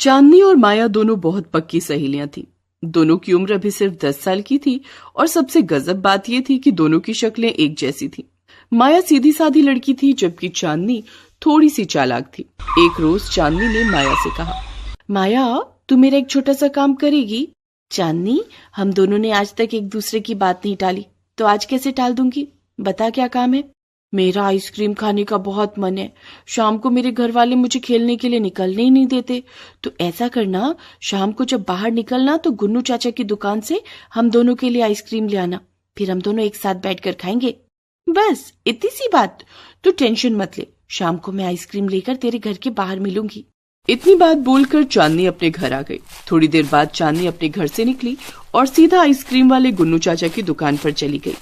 चांदनी और माया दोनों बहुत पक्की सहेलियां थीं। दोनों की उम्र अभी सिर्फ 10 साल की थी और सबसे गजब बात यह थी कि दोनों की शक्लें एक जैसी थीं। माया सीधी सादी लड़की थी जबकि चांदनी थोड़ी सी चालाक थी। एक रोज चांदनी ने माया से कहा, माया तू मेरा एक छोटा सा काम करेगी? चांदनी, हम दोनों ने आज तक एक दूसरे की बात नहीं टाली, तो आज कैसे टाल दूंगी? बता क्या काम है? मेरा आइसक्रीम खाने का बहुत मन है। शाम को मेरे घर वाले मुझे खेलने के लिए निकलने ही नहीं देते। तो ऐसा करना, शाम को जब बाहर निकलना तो गुन्नू चाचा की दुकान से हम दोनों के लिए आइसक्रीम ले आना, फिर हम दोनों एक साथ बैठकर खाएंगे। बस इतनी सी बात। तू टेंशन मत ले, शाम को मैं आइसक्रीम लेकर तेरे घर के बाहर मिलूंगी। इतनी बात बोलकर चांदनी अपने घर आ गई। थोड़ी देर बाद चांदनी अपने घर से निकली और सीधा आइसक्रीम वाले गुन्नू चाचा की दुकान पर चली गई।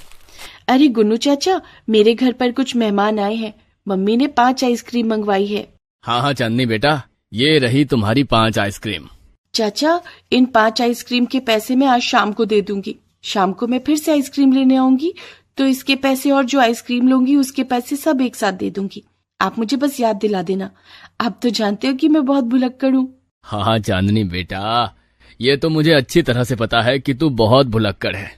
अरे गुन्नू चाचा, मेरे घर पर कुछ मेहमान आए हैं। मम्मी ने 5 आइसक्रीम मंगवाई है। हाँ हाँ चांदनी बेटा, ये रही तुम्हारी 5 आइसक्रीम। चाचा, इन 5 आइसक्रीम के पैसे मैं आज शाम को दे दूंगी। शाम को मैं फिर से आइसक्रीम लेने आऊंगी तो इसके पैसे और जो आइसक्रीम लूंगी उसके पैसे सब एक साथ दे दूंगी। आप मुझे बस याद दिला देना। आप तो जानते हो कि मैं बहुत भुलक्कड़ हूँ। हाँ हाँ चांदनी बेटा, ये तो मुझे अच्छी तरह से पता है कि तू बहुत भुलक्कड़ है।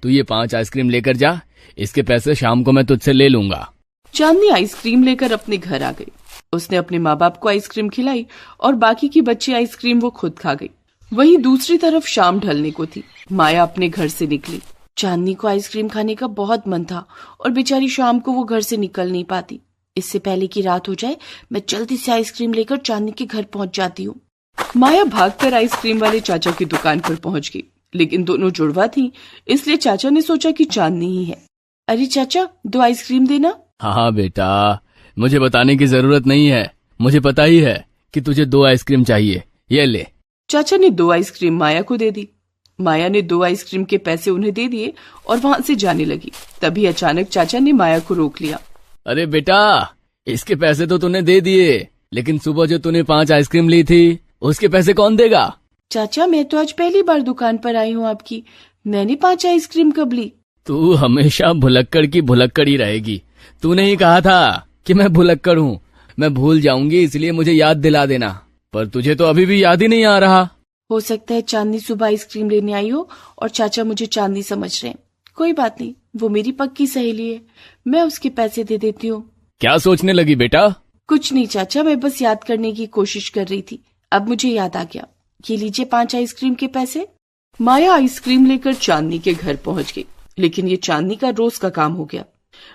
तू ये 5 आइसक्रीम लेकर जा, इसके पैसे शाम को मैं तुझसे ले लूंगा। चांदनी आइसक्रीम लेकर अपने घर आ गई। उसने अपने माँ बाप को आइसक्रीम खिलाई और बाकी की बची आइसक्रीम वो खुद खा गई। वहीं दूसरी तरफ शाम ढलने को थी। माया अपने घर से निकली। चांदनी को आइसक्रीम खाने का बहुत मन था और बेचारी शाम को वो घर से निकल नहीं पाती। इससे पहले कि रात हो जाए, मैं जल्दी से आइसक्रीम लेकर चांदनी के घर पहुंच जाती हूँ। माया भागकर आइसक्रीम वाले चाचा की दुकान पर पहुंच गई, लेकिन दोनों जुड़वा थी, इसलिए चाचा ने सोचा कि चांदनी ही है। अरे चाचा, 2 आइसक्रीम देना। हाँ बेटा, मुझे बताने की जरूरत नहीं है, मुझे पता ही है कि तुझे 2 आइसक्रीम चाहिए। ये ले। चाचा ने 2 आइसक्रीम माया को दे दी। माया ने 2 आइसक्रीम के पैसे उन्हें दे दिए और वहां से जाने लगी। तभी अचानक चाचा ने माया को रोक लिया। अरे बेटा, इसके पैसे तो तूने दे दिए, लेकिन सुबह जो तूने 5 आइसक्रीम ली थी उसके पैसे कौन देगा? चाचा, मैं तो आज पहली बार दुकान पर आई हूँ आपकी। मैंने 5 आइसक्रीम कब ली? तू हमेशा भुलक्कड़ की भुलक्कड़ ही रहेगी। तूने ही कहा था कि मैं भुलक्कड़ हूँ। मैं भूल जाऊंगी, इसलिए मुझे याद दिला देना। पर तुझे तो अभी भी याद ही नहीं आ रहा। हो सकता है चांदनी सुबह आइसक्रीम लेने आई हो और चाचा मुझे चांदनी समझ रहे हैं। कोई बात नहीं, वो मेरी पक्की सहेली है, मैं उसके पैसे दे देती हूँ। क्या सोचने लगी बेटा? कुछ नहीं चाचा, मैं बस याद करने की कोशिश कर रही थी। अब मुझे याद आ गया। ये लीजिए 5 आइसक्रीम के पैसे। माया आइसक्रीम लेकर चांदनी के घर पहुंच गई, लेकिन ये चांदनी का रोज का काम हो गया।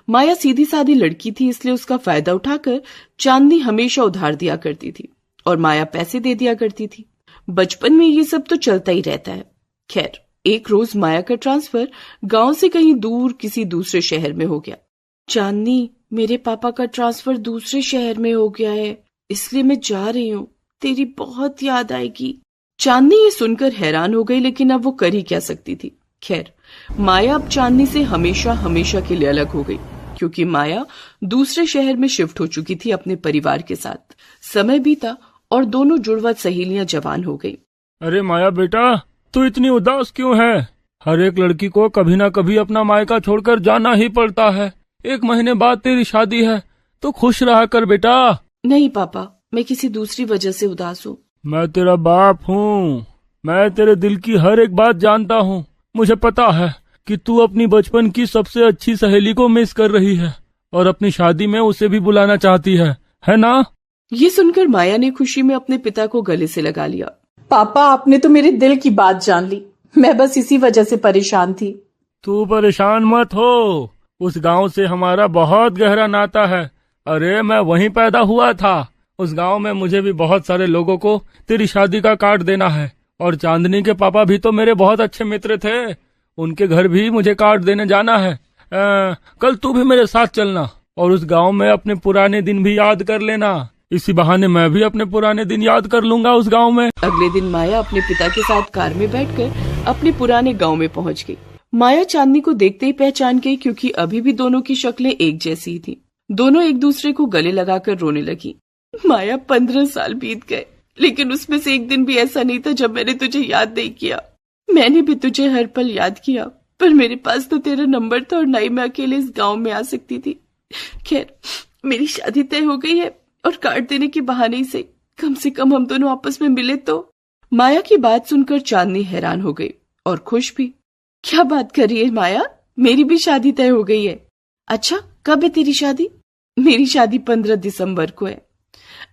माया सीधी सादी लड़की थी, इसलिए उसका फायदा उठाकर चांदनी हमेशा उधार दिया करती थी और माया पैसे दे दिया करती थी। बचपन में ये सब तो चलता ही रहता है। खैर, एक रोज माया का ट्रांसफर गांव से कहीं दूर किसी दूसरे शहर में हो गया। चांदनी, मेरे पापा का ट्रांसफर दूसरे शहर में हो गया है, इसलिए मैं जा रही हूँ। तेरी बहुत याद आएगी। चांदनी ये सुनकर हैरान हो गई, लेकिन अब वो कर ही क्या सकती थी। खैर, माया अब चांदनी से हमेशा हमेशा के लिए अलग हो गई, क्योंकि माया दूसरे शहर में शिफ्ट हो चुकी थी अपने परिवार के साथ। समय बीता और दोनों जुड़वा सहेलियां जवान हो गई। अरे माया बेटा, तू इतनी उदास क्यों है? हर एक लड़की को कभी ना कभी अपना मायका छोड़कर जाना ही पड़ता है। 1 महीने बाद तेरी शादी है, तो खुश रहा कर बेटा। नहीं पापा, मैं किसी दूसरी वजह से उदास हूँ। मैं तेरा बाप हूँ, मैं तेरे दिल की हर एक बात जानता हूँ। मुझे पता है कि तू अपनी बचपन की सबसे अच्छी सहेली को मिस कर रही है और अपनी शादी में उसे भी बुलाना चाहती है ना? ये सुनकर माया ने खुशी में अपने पिता को गले से लगा लिया। पापा, आपने तो मेरे दिल की बात जान ली। मैं बस इसी वजह से परेशान थी। तू परेशान मत हो, उस गांव से हमारा बहुत गहरा नाता है। अरे मैं वहीं पैदा हुआ था। उस गांव में मुझे भी बहुत सारे लोगों को तेरी शादी का कार्ड देना है। और चांदनी के पापा भी तो मेरे बहुत अच्छे मित्र थे, उनके घर भी मुझे कार्ड देने जाना है। कल तू भी मेरे साथ चलना और उस गांव में अपने पुराने दिन भी याद कर लेना। इसी बहाने मैं भी अपने पुराने दिन याद कर लूंगा उस गांव में। अगले दिन माया अपने पिता के साथ कार में बैठकर अपने पुराने गांव में पहुंच गई। माया चांदनी को देखते ही पहचान गई, क्योंकि अभी भी दोनों की शक्लें एक जैसी ही थी। दोनों एक दूसरे को गले लगाकर रोने लगी। माया, 15 साल बीत गए, लेकिन उसमें से एक दिन भी ऐसा नहीं था जब मैंने तुझे याद नहीं किया। मैंने भी तुझे हर पल याद किया, पर मेरे पास तो तेरा नंबर था और ना ही मैं अकेले इस गांव में आ सकती थी। खैर, मेरी शादी तय हो गई है और कार्ड देने के बहाने से कम से कम हम दोनों आपस में मिले तो। माया की बात सुनकर चांदनी हैरान हो गई और खुश भी। क्या बात कर रही है माया, मेरी भी शादी तय हो गई है। अच्छा, कब है तेरी शादी? मेरी शादी 15 दिसंबर को है।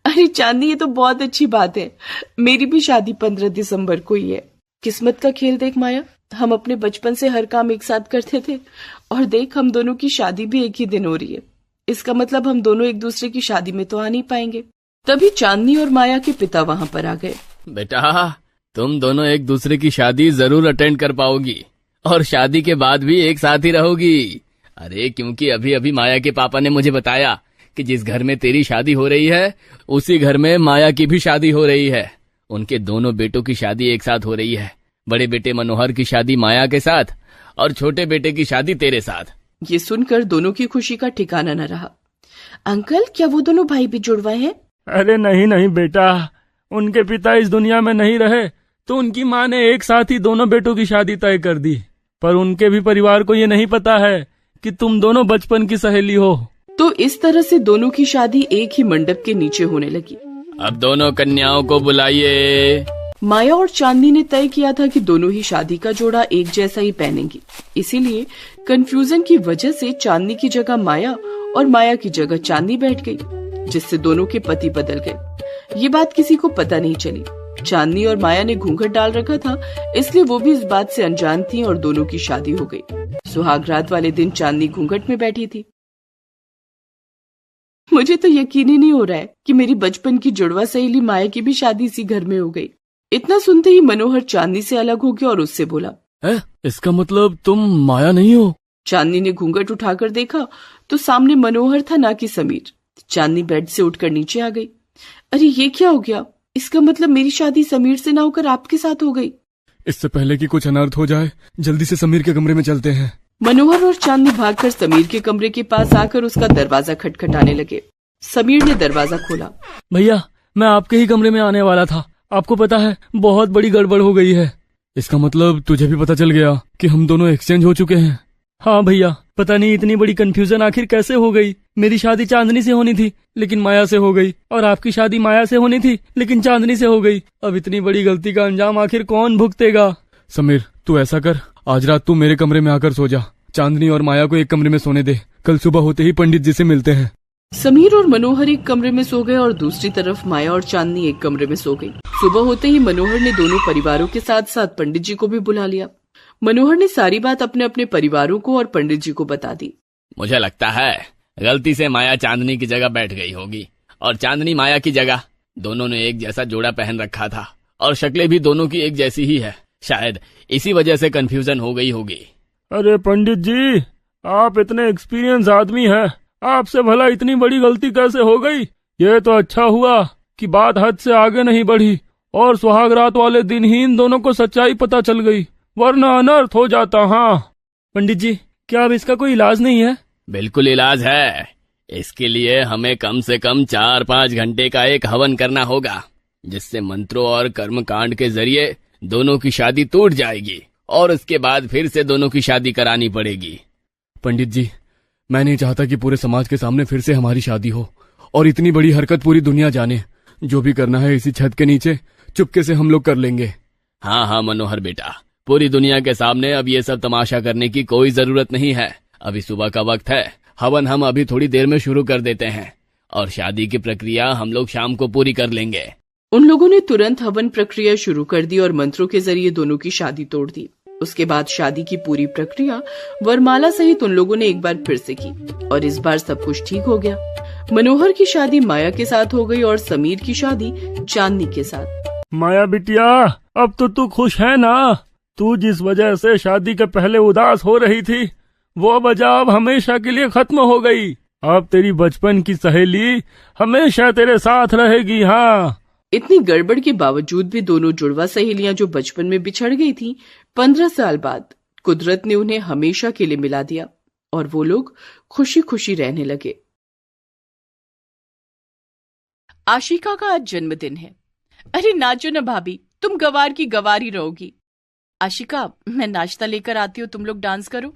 अरे चांदनी, ये तो बहुत अच्छी बात है, मेरी भी शादी 15 दिसंबर को ही है। किस्मत का खेल देख माया, हम अपने बचपन से हर काम एक साथ करते थे और देख हम दोनों की शादी भी एक ही दिन हो रही है। इसका मतलब हम दोनों एक दूसरे की शादी में तो आ नहीं पाएंगे। तभी चांदनी और माया के पिता वहां पर आ गए। बेटा, तुम दोनों एक दूसरे की शादी जरूर अटेंड कर पाओगी और शादी के बाद भी एक साथ ही रहोगी। अरे क्योंकि अभी अभी माया के पापा ने मुझे बताया कि जिस घर में तेरी शादी हो रही है उसी घर में माया की भी शादी हो रही है। उनके दोनों बेटों की शादी एक साथ हो रही है। बड़े बेटे मनोहर की शादी माया के साथ और छोटे बेटे की शादी तेरे साथ। ये सुनकर दोनों की खुशी का ठिकाना न रहा। अंकल, क्या वो दोनों भाई भी जुड़वाए हैं? अरे नहीं नहीं बेटा, उनके पिता इस दुनिया में नहीं रहे तो उनकी माँ ने एक साथ ही दोनों बेटों की शादी तय कर दी। पर उनके भी परिवार को ये नहीं पता है कि तुम दोनों बचपन की सहेली हो। तो इस तरह से दोनों की शादी एक ही मंडप के नीचे होने लगी। अब दोनों कन्याओं को बुलाइए। माया और चांदनी ने तय किया था कि दोनों ही शादी का जोड़ा एक जैसा ही पहनेंगी। इसीलिए कंफ्यूजन की वजह से चांदनी की जगह माया और माया की जगह चांदनी बैठ गई, जिससे दोनों के पति बदल गए। ये बात किसी को पता नहीं चली। चांदनी और माया ने घूंघट डाल रखा था, इसलिए वो भी इस बात से अनजान थी और दोनों की शादी हो गई। सुहागरात वाले दिन चांदनी घूंघट में बैठी थी। मुझे तो यकीन ही नहीं हो रहा है कि मेरी बचपन की जुड़वा सहेली माया की भी शादी इसी घर में हो गई। इतना सुनते ही मनोहर चांदनी से अलग हो गया और उससे बोला, इसका मतलब तुम माया नहीं हो? चांदनी ने घूंघट उठाकर देखा तो सामने मनोहर था, ना कि समीर। चांदनी बेड से उठकर नीचे आ गई। अरे ये क्या हो गया? इसका मतलब मेरी शादी समीर से ना होकर आपके साथ हो गई। इससे पहले कि कुछ अनर्थ हो जाए, जल्दी से समीर के कमरे में चलते हैं। मनोहर और चांदनी भागकर समीर के कमरे के पास आकर उसका दरवाजा खटखटाने लगे। समीर ने दरवाजा खोला। भैया, मैं आपके ही कमरे में आने वाला था। आपको पता है, बहुत बड़ी गड़बड़ हो गई है। इसका मतलब तुझे भी पता चल गया कि हम दोनों एक्सचेंज हो चुके हैं? हाँ भैया, पता नहीं इतनी बड़ी कंफ्यूजन आखिर कैसे हो गई। मेरी शादी चांदनी से होनी थी लेकिन माया से हो गई, और आपकी शादी माया से होनी थी लेकिन चांदनी से हो गई। अब इतनी बड़ी गलती का अंजाम आखिर कौन भुगतेगा? समीर, तू ऐसा कर, आज रात तू मेरे कमरे में आकर सो जा। चांदनी और माया को एक कमरे में सोने दे। कल सुबह होते ही पंडित जी से मिलते हैं। समीर और मनोहर एक कमरे में सो गए और दूसरी तरफ माया और चांदनी एक कमरे में सो गई। सुबह होते ही मनोहर ने दोनों परिवारों के साथ साथ पंडित जी को भी बुला लिया। मनोहर ने सारी बात अपने अपने परिवारों को और पंडित जी को बता दी। मुझे लगता है गलती से माया चांदनी की जगह बैठ गई होगी और चांदनी माया की जगह। दोनों ने एक जैसा जोड़ा पहन रखा था और शक्लें भी दोनों की एक जैसी ही है। शायद इसी वजह से कंफ्यूजन हो गई होगी। अरे पंडित जी, आप इतने एक्सपीरियंस आदमी हैं, आपसे भला इतनी बड़ी गलती कैसे हो गई? ये तो अच्छा हुआ कि बात हद से आगे नहीं बढ़ी और सुहागरात वाले दिन ही इन दोनों को सच्चाई पता चल गई, वरना अनर्थ हो जाता। हाँ पंडित जी, क्या अब इसका कोई इलाज नहीं है? बिल्कुल इलाज है। इसके लिए हमें कम से कम 4-5 घंटे का एक हवन करना होगा, जिससे मंत्रों और कर्म कांड के जरिए दोनों की शादी टूट जाएगी और उसके बाद फिर से दोनों की शादी करानी पड़ेगी। पंडित जी, मैं नहीं चाहता कि पूरे समाज के सामने फिर से हमारी शादी हो और इतनी बड़ी हरकत पूरी दुनिया जाने। जो भी करना है इसी छत के नीचे चुपके से हम लोग कर लेंगे। हाँ हाँ मनोहर बेटा, पूरी दुनिया के सामने अब ये सब तमाशा करने की कोई जरूरत नहीं है। अभी सुबह का वक्त है, हवन हम अभी थोड़ी देर में शुरू कर देते हैं और शादी की प्रक्रिया हम लोग शाम को पूरी कर लेंगे। उन लोगों ने तुरंत हवन प्रक्रिया शुरू कर दी और मंत्रों के जरिए दोनों की शादी तोड़ दी। उसके बाद शादी की पूरी प्रक्रिया वरमाला सहित उन लोगों ने एक बार फिर से की और इस बार सब कुछ ठीक हो गया। मनोहर की शादी माया के साथ हो गई और समीर की शादी चांदनी के साथ। माया बिटिया, अब तो तू खुश है ना? तू जिस वजह से शादी के पहले उदास हो रही थी, वो वजह अब हमेशा के लिए खत्म हो गई। अब तेरी बचपन की सहेली हमेशा तेरे साथ रहेगी। हाँ, इतनी गड़बड़ के बावजूद भी दोनों जुड़वा सहेलियां जो बचपन में बिछड़ गई थी, 15 साल बाद कुदरत ने उन्हें हमेशा के लिए मिला दिया और वो लोग खुशी खुशी रहने लगे। आशिका का आज जन्मदिन है। अरे नाचो ना भाभी, तुम गवार की गवार ही रहोगी। आशिका, मैं नाश्ता लेकर आती हूँ, तुम लोग डांस करो।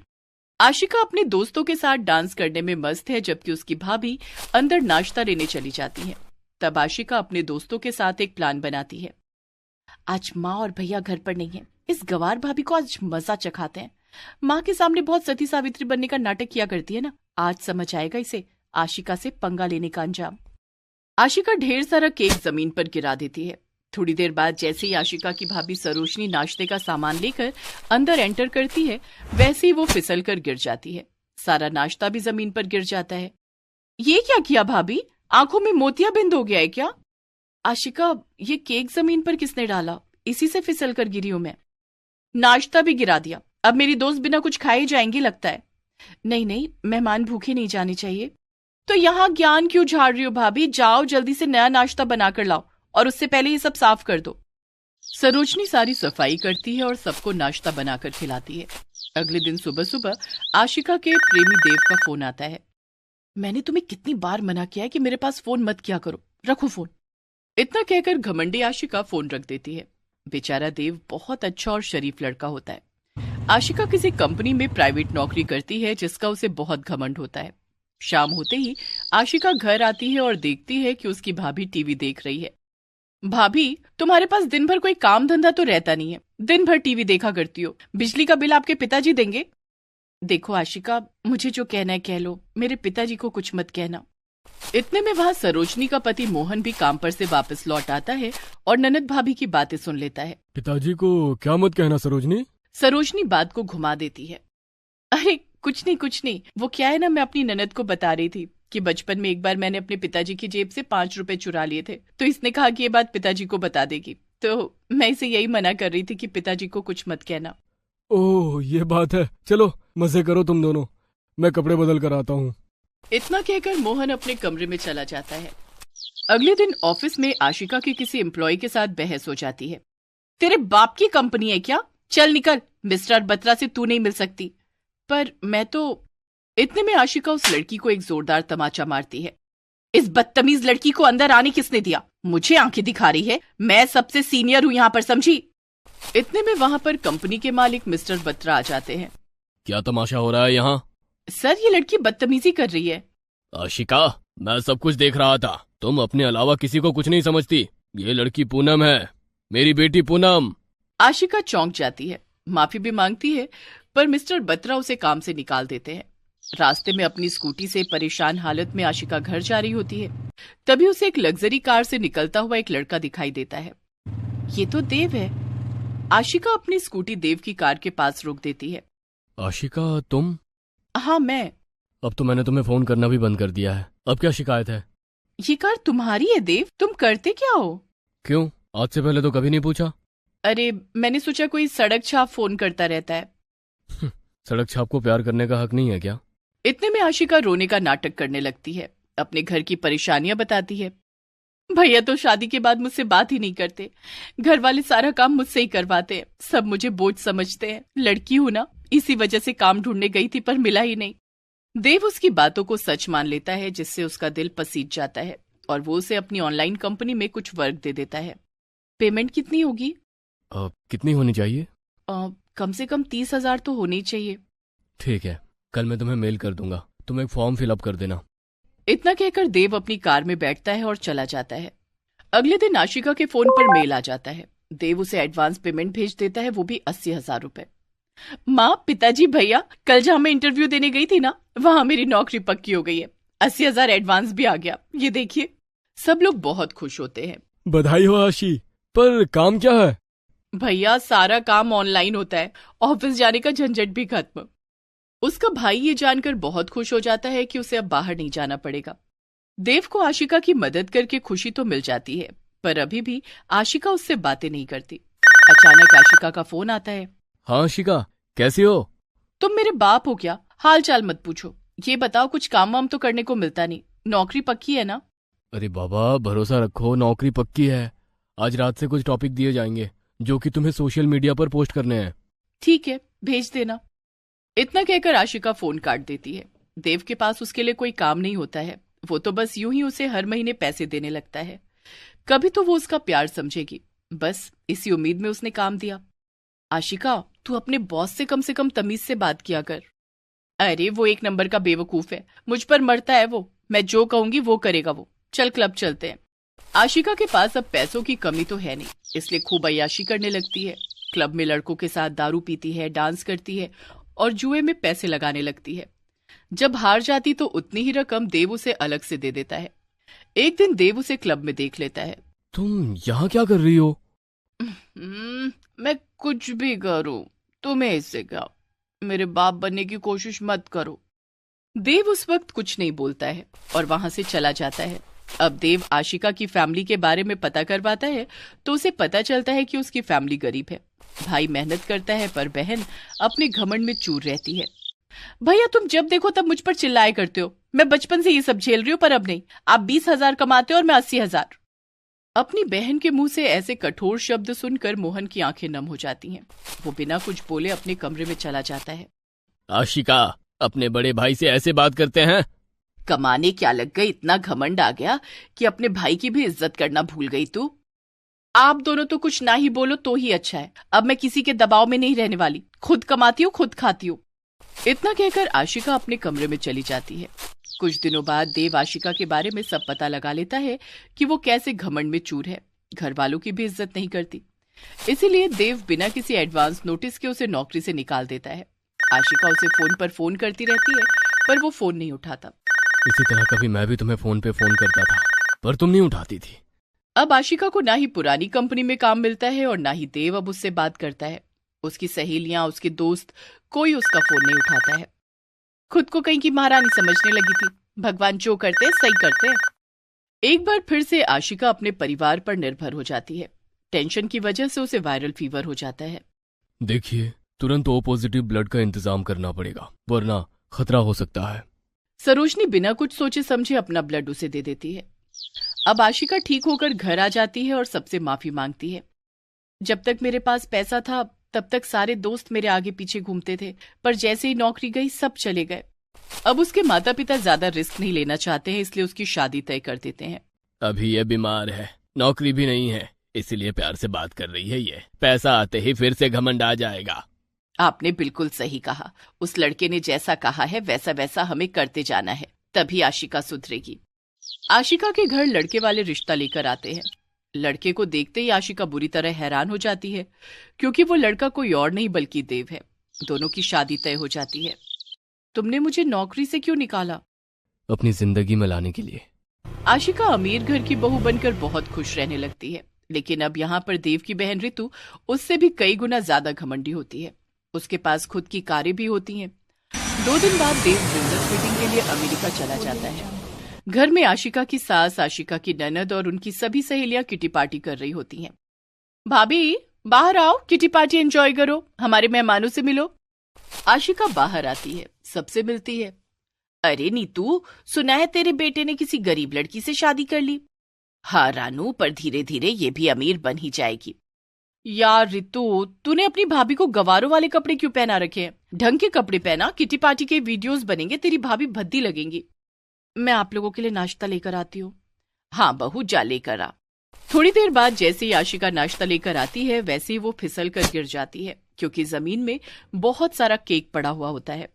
आशिका अपने दोस्तों के साथ डांस करने में मस्त है, जबकि उसकी भाभी अंदर नाश्ता लेने चली जाती है। तब आशिका अपने दोस्तों के साथ एक प्लान बनाती है। आज माँ और भैया घर पर नहीं है, इस गवार भाभी को आज मजा चखाते हैं। माँ के सामने बहुत सती सावित्री बनने का नाटक किया करती है ना, आज समझ आएगा इसे आशिका से पंगा लेने का अंजाम। आशिका ढेर सारा केक जमीन पर गिरा देती है। थोड़ी देर बाद जैसे ही आशिका की भाभी सरोजनी नाश्ते का सामान लेकर अंदर एंटर करती है, वैसे ही वो फिसल कर गिर जाती है। सारा नाश्ता भी जमीन पर गिर जाता है। ये क्या किया भाभी, आंखों में मोतियाबिंद हो गया है क्या? आशिका, ये केक जमीन पर किसने डाला? इसी से फिसल कर गिरी हूं मैं। नाश्ता भी गिरा दिया, अब मेरी दोस्त बिना कुछ खाए जाएंगी लगता है। नहीं नहीं, मेहमान भूखे नहीं जाने चाहिए। तो यहाँ ज्ञान क्यों झाड़ रही हो भाभी? जाओ जल्दी से नया नाश्ता बनाकर लाओ और उससे पहले ये सब साफ कर दो। सरोजनी सारी सफाई करती है और सबको नाश्ता बनाकर खिलाती है। अगले दिन सुबह सुबह आशिका के प्रेमी देव का फोन आता है। मैंने तुम्हें कितनी बार मना किया है कि मेरे पास फोन मत किया करो, रखो फोन। इतना कहकर घमंडी आशिका फोन रख देती है। बेचारा देव बहुत अच्छा और शरीफ लड़का होता है। आशिका किसी कंपनी में प्राइवेट नौकरी करती है जिसका उसे बहुत घमंड होता है। शाम होते ही आशिका घर आती है और देखती है कि उसकी भाभी टीवी देख रही है। भाभी, तुम्हारे पास दिन भर कोई काम धंधा तो रहता नहीं है, दिन भर टीवी देखा करती हो। बिजली का बिल आपके पिताजी देंगे। देखो आशिका, मुझे जो कहना है कह लो, मेरे पिताजी को कुछ मत कहना। इतने में वहां सरोजनी का पति मोहन भी काम पर से वापस लौट आता है और ननद भाभी की बातें सुन लेता है। पिताजी को क्या मत कहना सरोजनी? सरोजनी बात को घुमा देती है। अरे कुछ नहीं, वो क्या है ना, मैं अपनी ननद को बता रही थी कि बचपन में एक बार मैंने अपने पिताजी की जेब से 5 रुपए चुरा लिए थे, तो इसने कहा कि ये बात पिताजी को बता देगी, तो मैं इसे यही मना कर रही थी कि पिताजी को कुछ मत कहना। ओह, ये बात है, चलो मजे करो तुम दोनों, मैं कपड़े बदल कर आता हूँ। इतना कहकर मोहन अपने कमरे में चला जाता है। अगले दिन ऑफिस में आशिका की किसी एम्प्लॉय के साथ बहस हो जाती है। तेरे बाप की कंपनी है क्या? चल निकल, मिस्टर बत्रा से तू नहीं मिल सकती। पर मैं तो। इतने में आशिका उस लड़की को एक जोरदार तमाचा मारती है। इस बदतमीज लड़की को अंदर आने किसने दिया? मुझे आंखें दिखा रही है, मैं सबसे सीनियर हूं यहाँ पर, समझी? इतने में वहां पर कंपनी के मालिक मिस्टर बत्रा आ जाते हैं। क्या तमाशा हो रहा है यहाँ? सर, ये लड़की बदतमीजी कर रही है। आशिका, मैं सब कुछ देख रहा था, तुम अपने अलावा किसी को कुछ नहीं समझती। ये लड़की पूनम है, मेरी बेटी पूनम। आशिका चौंक जाती है, माफी भी मांगती है, पर मिस्टर बत्रा उसे काम से निकाल देते हैं। रास्ते में अपनी स्कूटी से परेशान हालत में आशिका घर जा रही होती है। तभी उसे एक लग्जरी कार से निकलता हुआ एक लड़का दिखाई देता है। ये तो देव है। आशिका अपनी स्कूटी देव की कार के पास रोक देती है। आशिका, तुम? हाँ, मैं। अब तो मैंने तुम्हें फोन करना भी बंद कर दिया है, अब क्या शिकायत है? ये कार तुम्हारी है देव, तुम करते क्या हो? क्यों, आज से पहले तो कभी नहीं पूछा? अरे, मैंने सोचा कोई सड़क छाप फोन करता रहता है। सड़क छाप को प्यार करने का हक नहीं है क्या? इतने में आशिका रोने का नाटक करने लगती है, अपने घर की परेशानियां बताती है। भैया तो शादी के बाद मुझसे बात ही नहीं करते, घर वाले सारा काम मुझसे ही करवाते हैं, सब मुझे बोझ समझते हैं। लड़की हूं ना, इसी वजह से काम ढूंढने गई थी पर मिला ही नहीं। देव उसकी बातों को सच मान लेता है, जिससे उसका दिल पसीज जाता है और वो उसे अपनी ऑनलाइन कंपनी में कुछ वर्क दे देता है। पेमेंट कितनी होगी? कितनी होनी चाहिए? कम से कम 30,000 तो होनी चाहिए। ठीक है, कल मैं तुम्हें मेल कर दूंगा, तुम एक फॉर्म फिलअप कर देना। इतना कहकर देव अपनी कार में बैठता है और चला जाता है। अगले दिन आशिका के फोन पर मेल आ जाता है। देव उसे एडवांस पेमेंट भेज देता है, वो भी 80,000 रुपए। माँ, पिताजी, भैया, कल जहां मैं इंटरव्यू देने गई थी ना, वहां मेरी नौकरी पक्की हो गई है। 80,000 एडवांस भी आ गया, ये देखिए। सब लोग बहुत खुश होते हैं। बधाई हो आशी, पर काम क्या है? भैया, सारा काम ऑनलाइन होता है, ऑफिस जाने का झंझट भी खत्म। उसका भाई ये जानकर बहुत खुश हो जाता है कि उसे अब बाहर नहीं जाना पड़ेगा। देव को आशिका की मदद करके खुशी तो मिल जाती है, पर अभी भी आशिका उससे बातें नहीं करती। अचानक आशिका का फोन आता है। हाँ आशिका, कैसी हो? तुम मेरे बाप हो क्या? हाल चाल मत पूछो, ये बताओ कुछ काम वाम तो करने को मिलता नहीं, नौकरी पक्की है ना? अरे बाबा, भरोसा रखो, नौकरी पक्की है। आज रात से कुछ टॉपिक दिए जाएंगे जो कि तुम्हें सोशल मीडिया पर पोस्ट करने हैं। ठीक है, भेज देना। इतना कहकर आशिका फोन काट देती है। देव के पास उसके लिए कोई काम नहीं होता है, वो तो बस यूं ही उसे हर महीने पैसे देने लगता है। कभी तो वो उसका प्यार समझेगी, बस इसी उम्मीद में उसने काम दिया। आशिका, तू अपने बॉस से कम तमीज से बात किया कर। अरे, वो एक नंबर का बेवकूफ है, मुझ पर मरता है वो। मैं जो कहूंगी वो करेगा वो। चल क्लब चलते हैं। आशिका के पास अब पैसों की कमी तो है नहीं, इसलिए खूब अय्याशी करने लगती है। क्लब में लड़कों के साथ दारू पीती है, डांस करती है और जुए में पैसे लगाने लगती है। जब हार जाती तो उतनी ही रकम देव उसे अलग से दे देता है। एक दिन देव उसे क्लब में देख लेता है। तुम यहाँ क्या कर रही हो? मैं कुछ भी करूं, तुम्हें इससे क्या, मेरे बाप बनने की कोशिश मत करो। देव उस वक्त कुछ नहीं बोलता है और वहां से चला जाता है। अब देव आशिका की फैमिली के बारे में पता करवाता है तो उसे पता चलता है कि उसकी फैमिली गरीब है। भाई मेहनत करता है पर बहन अपने घमंड में चूर रहती है। भैया तुम जब देखो तब मुझ पर चिल्लाए करते हो, मैं बचपन से ये सब झेल रही हूँ पर अब नहीं। आप 20,000 कमाते हो और मैं 80,000। अपनी बहन के मुंह से ऐसे कठोर शब्द सुनकर मोहन की आंखें नम हो जाती हैं। वो बिना कुछ बोले अपने कमरे में चला जाता है। आशिका, अपने बड़े भाई से ऐसे बात करते हैं? कमाने क्या लग गई, इतना घमंड आ गया कि अपने भाई की भी इज्जत करना भूल गई तू। आप दोनों तो कुछ ना ही बोलो तो ही अच्छा है। अब मैं किसी के दबाव में नहीं रहने वाली, खुद कमाती हूँ खुद खाती हूँ। इतना कहकर आशिका अपने कमरे में चली जाती है। कुछ दिनों बाद देव आशिका के बारे में सब पता लगा लेता है कि वो कैसे घमंड में चूर है, घर वालों की भी इज्जत नहीं करती। इसीलिए देव बिना किसी एडवांस नोटिस के उसे नौकरी से निकाल देता है। आशिका उसे फोन पर फोन करती रहती है पर वो फोन नहीं उठाता। इसी तरह कभी मैं भी तुम्हें फोन पे फोन करता था पर तुम नहीं उठाती थी। अब आशिका को ना ही पुरानी कंपनी में काम मिलता है और ना ही देव अब उससे बात करता है। उसकी सहेलियां, उसके दोस्त, कोई उसका फोन नहीं उठाता है। खुद को कहीं की महारानी समझने लगी थी। भगवान जो करते सही करते। एक बार फिर से आशिका अपने परिवार पर निर्भर हो जाती है। टेंशन की वजह से उसे वायरल फीवर हो जाता है। देखिए, तुरंत O पॉजिटिव ब्लड का इंतजाम करना पड़ेगा वरना खतरा हो सकता है। सरोजनी बिना कुछ सोचे समझे अपना ब्लड उसे दे देती है। अब आशिका ठीक होकर घर आ जाती है और सबसे माफी मांगती है। जब तक मेरे पास पैसा था तब तक सारे दोस्त मेरे आगे पीछे घूमते थे, पर जैसे ही नौकरी गई सब चले गए। अब उसके माता पिता ज्यादा रिस्क नहीं लेना चाहते हैं, इसलिए उसकी शादी तय कर देते हैं। अभी ये बीमार है, नौकरी भी नहीं है, इसीलिए प्यार से बात कर रही है। ये पैसा आते ही फिर से घमंड आ जाएगा। आपने बिल्कुल सही कहा। उस लड़के ने जैसा कहा है वैसा वैसा हमें करते जाना है, तभी आशिका सुधरेगी। आशिका के घर लड़के वाले रिश्ता लेकर आते हैं। लड़के को देखते ही आशिका बुरी तरह हैरान हो जाती है क्योंकि वो लड़का कोई और नहीं बल्कि देव है। दोनों की शादी तय हो जाती है। तुमने मुझे नौकरी से क्यों निकाला? अपनी जिंदगी में लाने के लिए। आशिका अमीर घर की बहू बनकर बहुत खुश रहने लगती है, लेकिन अब यहाँ पर देव की बहन ऋतु उससे भी कई गुना ज्यादा घमंडी होती है। उसके पास खुद की कारें भी होती हैं। 2 दिन बाद देव बिजनेस मीटिंग के लिए अमेरिका चला जाता है। घर में आशिका की सास, आशिका की ननद और उनकी सभी सहेलियां किटी पार्टी कर रही होती हैं। भाभी बाहर आओ, किटी पार्टी एंजॉय करो, हमारे मेहमानों से मिलो। आशिका बाहर आती है, सबसे मिलती है। अरे नीतू, सुना है तेरे बेटे ने किसी गरीब लड़की से शादी कर ली। हाँ रानू, पर धीरे धीरे ये भी अमीर बन ही जाएगी। यार रितु, तूने अपनी भाभी को गवारों वाले कपड़े क्यों पहना रखे हैं? ढंग के कपड़े पहना, किटी पार्टी के वीडियोस बनेंगे, तेरी भाभी भद्दी लगेंगी। मैं आप लोगों के लिए नाश्ता लेकर आती हूँ। हाँ बहू, जा लेकर आ। थोड़ी देर बाद जैसे ही आशिका नाश्ता लेकर आती है वैसे ही वो फिसल कर गिर जाती है क्योंकि जमीन में बहुत सारा केक पड़ा हुआ होता है।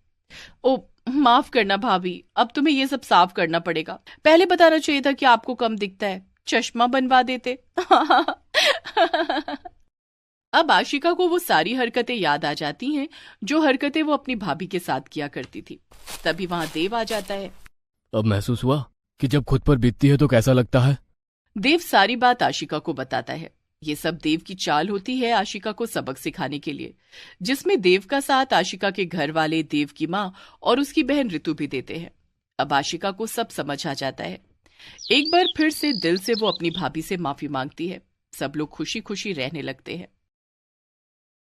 ओ माफ करना भाभी, अब तुम्हें ये सब साफ करना पड़ेगा। पहले बताना चाहिए था कि आपको कम दिखता है, चश्मा बनवा देते। अब आशिका को वो सारी हरकतें याद आ जाती हैं जो हरकतें वो अपनी भाभी के साथ किया करती थी। तभी वहां देव आ जाता है। अब महसूस हुआ कि जब खुद पर बीतती है तो कैसा लगता है। देव सारी बात आशिका को बताता है। ये सब देव की चाल होती है आशिका को सबक सिखाने के लिए, जिसमें देव का साथ आशिका के घर वाले, देव की माँ और उसकी बहन ऋतु भी देते हैं। अब आशिका को सब समझ आ जाता है। एक बार फिर से दिल से वो अपनी भाभी से माफी मांगती है। सब लोग खुशी खुशी रहने लगते हैं।